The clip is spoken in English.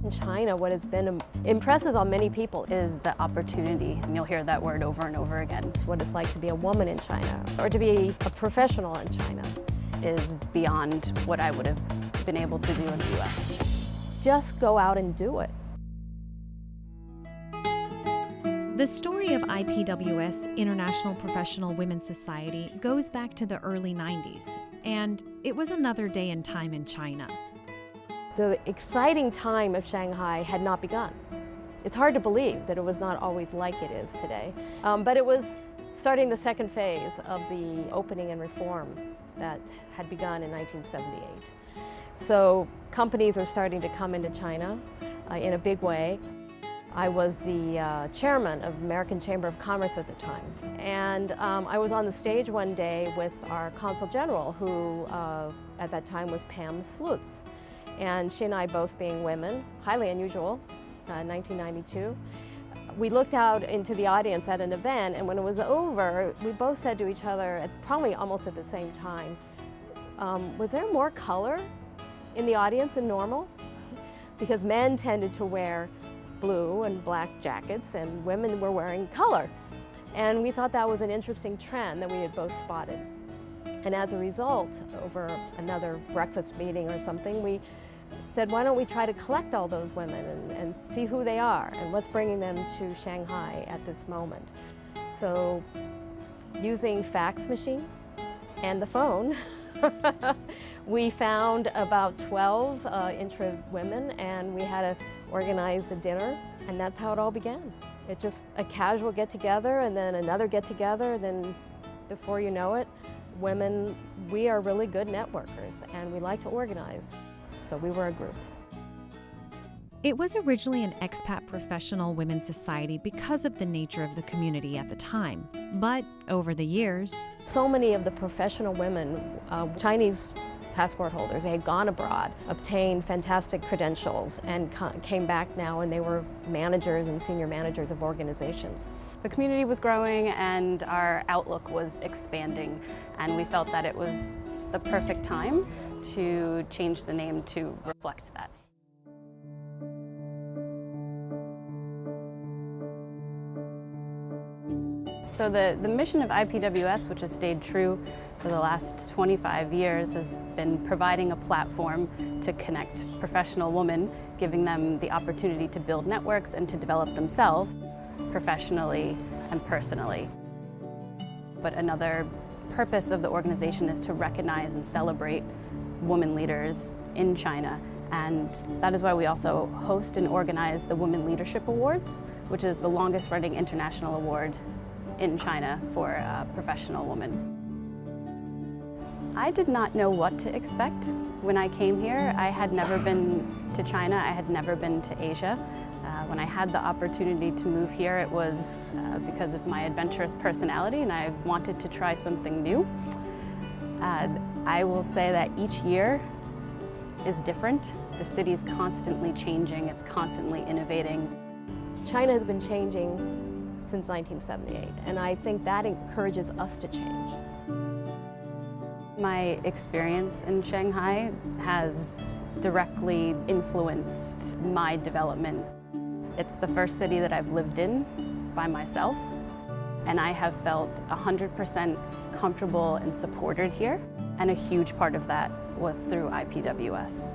In China, what has been impressive on many people is the opportunity, and you'll hear that word over and over again. what it's like to be a woman in China, or to be a professional in China. Is beyond what I would have been able to do in the US. Just go out and do it. The story of IPWS, International Professional Women's Society, goes back to the early 90s, and it was another day in time in China. The exciting time of Shanghai had not begun. It's hard to believe that it was not always like it is today, but it was starting the second phase of the opening and reform that had begun in 1978. So companies are starting to come into China in a big way. I was the chairman of the American Chamber of Commerce at the time. And I was on the stage one day with our consul general, who at that time was Pam Slutz. And she and I both being women, highly unusual, 1992. We looked out into the audience at an event, and when it was over, we both said to each other, probably almost at the same time, was there more color in the audience than normal? Because men tended to wear blue and black jackets, and women were wearing color. And we thought that was an interesting trend that we had both spotted. And as a result, over another breakfast meeting or something, we said, why don't we try to collect all those women and see who they are and what's bringing them to Shanghai at this moment. So using fax machines and the phone, we found about 12 Int'l women, and we had organized a dinner, and that's how it all began. It just a casual get-together, and then another get-together, then before you know it, women, we are really good networkers, and we like to organize. So we were a group. It was originally an expat professional women's society because of the nature of the community at the time. But over the years, so many of the professional women, Chinese passport holders, they had gone abroad, obtained fantastic credentials, and came back now, and they were managers and senior managers of organizations. The community was growing and our outlook was expanding, and we felt that it was the perfect time to change the name to reflect that. So the mission of IPWS, which has stayed true for the last 25 years, has been providing a platform to connect professional women, giving them the opportunity to build networks and to develop themselves professionally and personally. But another purpose of the organization is to recognize and celebrate women leaders in China. And that is why we also host and organize the Women Leadership Awards, which is the longest running international award in China for a professional woman. I did not know what to expect when I came here. I had never been to China, I had never been to Asia. When I had the opportunity to move here, it was because of my adventurous personality, and I wanted to try something new. I will say that each year is different. The city is constantly changing, it's constantly innovating. China has been changing since 1978, and I think that encourages us to change. My experience in Shanghai has directly influenced my development. It's the first city that I've lived in by myself, and I have felt 100% comfortable and supported here, and a huge part of that was through IPWS.